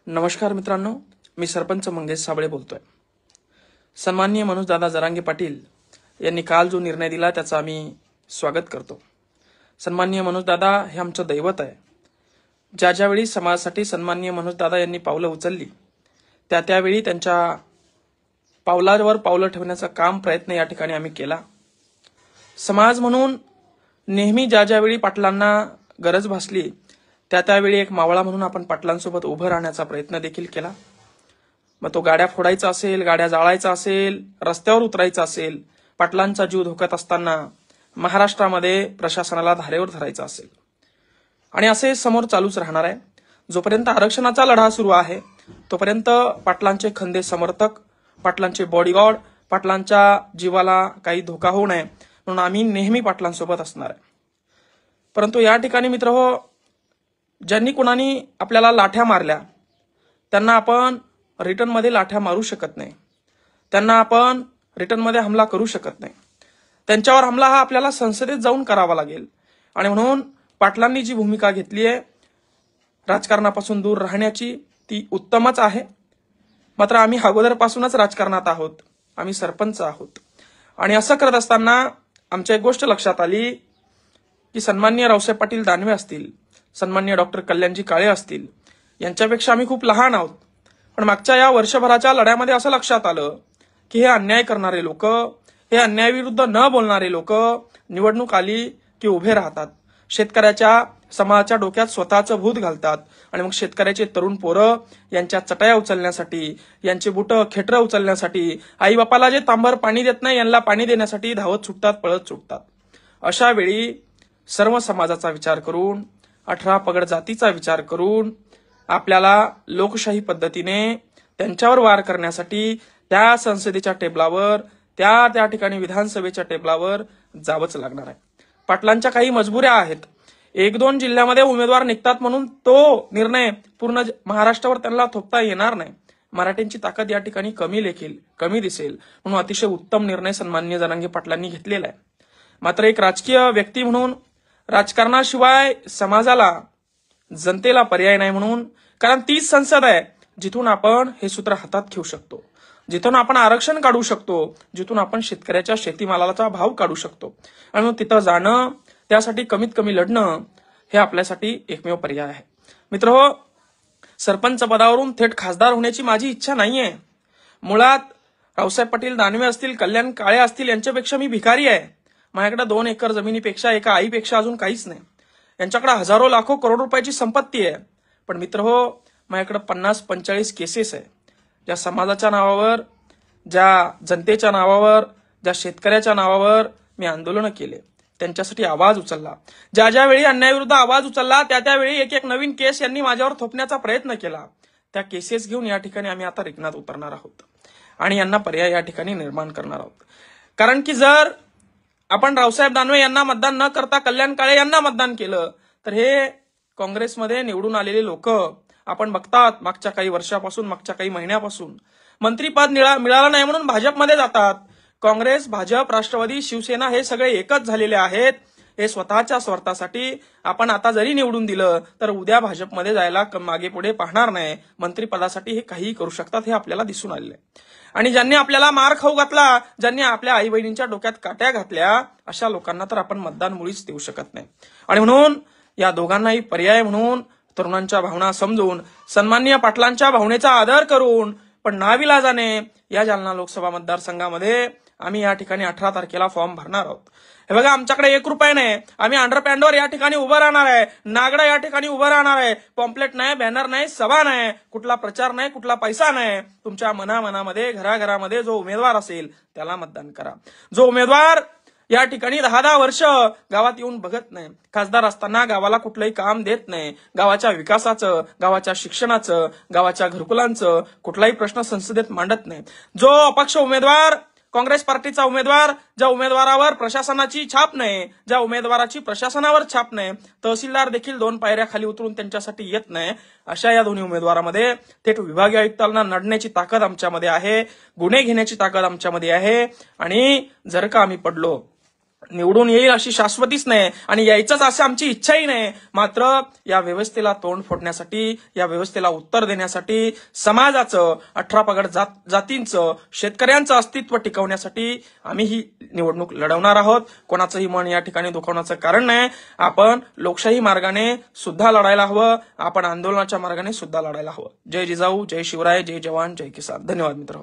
नमस्कार मित्रांनो, मी सरपंच मंगेश साबळे बोलतोय। सन्माननीय मनोजदादा जरांगे पाटील यांनी काल जो निर्णय दिला त्याचा आम्ही स्वागत करतो। सन्माननीय मनोजदादा हे आमचं दैवत आहे। ज्या ज्यावेळी समाजासाठी सन्माननीय मनोजदादा यांनी पावलं उचलली त्यावेळी त्यांच्या पावलावर पावलं ठेवण्याचा काम प्रयत्न या ठिकाणी आम्ही केला। समाज म्हणून नेहमी ज्या ज्यावेळी पाटलांना गरज भासली त्यावेळी एक मावळा म्हणून आपण पाटलांसोबत उभं राहण्याचा प्रयत्न देखील केला। मग तो गाड्या फोडायचा असेल, गाड्या जाळायचा असेल, रस्त्यावर उतरायचा असेल, पाटलांचा जीव धोक्यात असताना महाराष्ट्रामध्ये प्रशासनाला धारेवर धरायचा असेल, आणि असे समोर चालूच राहणार आहे। जोपर्यंत आरक्षणाचा लढा सुरू आहे तोपर्यंत पाटलांचे खंदे समर्थक, पाटलांचे बॉडीगार्ड, पाटलांच्या जीवाला काही धोका होऊ नये म्हणून आम्ही नेहमी पाटलांसोबत असणार आहे। परंतु या ठिकाणी मित्रहो, ज्यांनी कुणानी आपल्याला लाठ्या मारल्या त्यांना आपण रिटर्नमध्ये लाठ्या मारू शकत नाही, त्यांना आपण रिटर्नमध्ये हमला करू शकत नाही। त्यांच्यावर हमला हा आपल्याला संसदेत जाऊन करावा लागेल। आणि म्हणून पाटलांनी जी भूमिका घेतली आहे राजकारणापासून दूर राहण्याची ती उत्तमच आहे। मात्र आम्ही अगोदरपासूनच राजकारणात आहोत, आम्ही सरपंच आहोत, आणि असं करत असताना आमच्या एक गोष्ट लक्षात आली की सन्माननीय रावसाहेब पाटील दानवे असतील, सन्माननीय डॉक्टर कल्याणजी काळे असतील, यांच्यापेक्षा आम्ही खूप लहान आहोत। पण मागच्या या वर्षभराच्या लढ्यामध्ये असं लक्षात आलं की हे अन्याय करणारे लोक, हे अन्यायाविरुद्ध न बोलणारे लोक निवडणूक आली की उभे राहतात, शेतकऱ्याच्या समाजाच्या डोक्यात स्वतःचं भूत घालतात, आणि मग शेतकऱ्याचे तरुण पोरं यांच्या चटया उचलण्यासाठी, यांचे बुट खेटरं उचलण्यासाठी, आई बापाला जे तांबर पाणी देत नाही यांना पाणी देण्यासाठी धावत सुटतात, पळत सुटतात। अशा वेळी सर्व समाजाचा विचार करून, 18 पगड जातीचा विचार करून आपल्याला लोकशाही पद्धतीने त्यांच्यावर वार करण्यासाठी त्या संसदेच्या टेबलावर, त्या ठिकाणी विधानसभेच्या टेबलावर जावंच लागणार आहे। पाटलांच्या काही मजबुऱ्या आहेत। 1-2 जिल्ह्यामध्ये उमेदवार निघतात म्हणून तो निर्णय पूर्ण महाराष्ट्रावर त्यांना थोपता येणार नाही। मराठ्यांची ताकद या ठिकाणी कमी दिसेल म्हणून अतिशय उत्तम निर्णय सन्माननीय जरांगे पाटलांनी घेतलेला आहे। मात्र एक राजकीय व्यक्ती म्हणून राजकारणाशिवाय समाजाला, जनतेला पर्याय नाही म्हणून, कारण तीच संसद आहे जिथून आपण हे सूत्र हातात घेऊ शकतो, जिथून आपण आरक्षण काढू शकतो, जिथून आपण शेतकऱ्याच्या शेतीमालाचा भाव काढू शकतो, आणि मग तिथं जाणं, त्यासाठी कमीत कमी लढणं हे आपल्यासाठी एकमेव पर्याय आहे। मित्रहो, सरपंच पदावरून थेट खासदार होण्याची माझी इच्छा नाहीये। मुळात रावसाहेब पाटील दानवे असतील, कल्याण काळे असतील यांच्यापेक्षा मी भिकारी आहे। माझ्याकडे 2 एकर जमिनीपेक्षा, एका आईपेक्षा अजून काहीच नाही। यांच्याकडे हजारो लाखो करोड रुपयाची संपत्ती आहे। पण मित्रहो, माझ्याकडे 50-45 केसेस आहे, ज्या समाजाच्या नावावर, ज्या जनतेच्या नावावर, ज्या शेतकऱ्याच्या नावावर मी आंदोलन केले, त्यांच्यासाठी आवाज उचलला। ज्या ज्यावेळी अन्यायाविरुद्ध आवाज उचलला त्यावेळी एक नवीन केस यांनी माझ्यावर थोपण्याचा प्रयत्न केला। त्या केसेस घेऊन या ठिकाणी आम्ही आता रिंगणात उतरणार आहोत आणि यांना पर्याय या ठिकाणी निर्माण करणार आहोत। कारण की जर आपण रावसाहेब दानवे यांना मतदान न करता कल्याण काळे यांना मतदान केलं तर हे काँग्रेसमध्ये निवडून आलेले लोक आपण बघतात, मागच्या काही वर्षापासून, मागच्या काही महिन्यापासून मंत्रीपद मिळालं नाही म्हणून भाजपमध्ये जातात। काँग्रेस, भाजप, राष्ट्रवादी, शिवसेना हे सगळे एकच झालेले आहेत। हे स्वतःच्या स्वार्थासाठी आपण आता जरी निवडून दिलं तर उद्या भाजपमध्ये जायला मागे पुढे पाहणार नाही। मंत्रिपदासाठी हे काहीही करू शकतात हे आपल्याला दिसून आलेलं आहे। आणि ज्यांनी आपल्याला मार खाऊ घातला, ज्यांनी आपल्या आई बहिणींच्या डोक्यात काट्या घातल्या, अशा लोकांना तर आपण मतदान मुळीच देऊ शकत नाही। आणि म्हणून या दोघांनाही पर्याय म्हणून तरुणांच्या भावना समजून, सन्माननीय पाटलांच्या भावनेचा आदर करून, पण नाविलाजाने या जालना लोकसभा मतदारसंघामध्ये आम्ही या ठिकाणी 18 तारखेला फॉर्म भरणार आहोत। हे बघा, आमच्याकडे 1 रुपया नाही, आम्ही अंडरपॅनवर या ठिकाणी उभं राहणार आहे, नागडा या ठिकाणी उभं राहणार आहे। पॉम्पलेट नाही, बॅनर नाही, सभा नाही, कुठला प्रचार नाही, कुठला पैसा नाही। तुमच्या मनामध्ये, घराघरामध्ये जो उमेदवार असेल त्याला मतदान करा। जो उमेदवार या ठिकाणी 10-10 वर्ष गावात येऊन बघत नाही, खासदार असताना गावाला कुठलंही काम देत नाही, गावाच्या विकासाचं, गावाच्या शिक्षणाचं, गावाच्या घरकुलांचं कुठलाही प्रश्न संसदेत मांडत नाही, जो अपक्ष उमेदवार, काँग्रेस पार्टीचा उमेदवार, ज्या उमेदवारावर प्रशासनाची छाप नाही, ज्या उमेदवाराची प्रशासनावर छाप नाही, तहसीलदार देखील 2 पायऱ्या खाली उतरून त्यांच्यासाठी येत नाही, अशा या दोन्ही उमेदवारामध्ये थेट विभागीय आयुक्तांना लढण्याची ताकद आमच्यामध्ये आहे, गुन्हे घेण्याची ताकद आमच्यामध्ये आहे। आणि जर का आम्ही पडलो, निवडून येईल अशी शाश्वतीच नाही आणि यायचंच अशी आमची इच्छाही नाही. मात्र या व्यवस्थेला तोंड फोडण्यासाठी, या व्यवस्थेला उत्तर देण्यासाठी, समाजाचं 18 पगड जातींचं, शेतकऱ्यांचं अस्तित्व टिकवण्यासाठी आम्ही ही निवडणूक लढवणार आहोत. कोणाचंही मन या ठिकाणी दुखवण्याचं कारण नाही. आपण लोकशाही मार्गाने सुद्धा लढायला हवं, आपण आंदोलनाच्या मार्गाने सुद्धा लढायला हवं. जय जिजाऊ, जय शिवराय, जय जवान, जय किसान. धन्यवाद मित्र.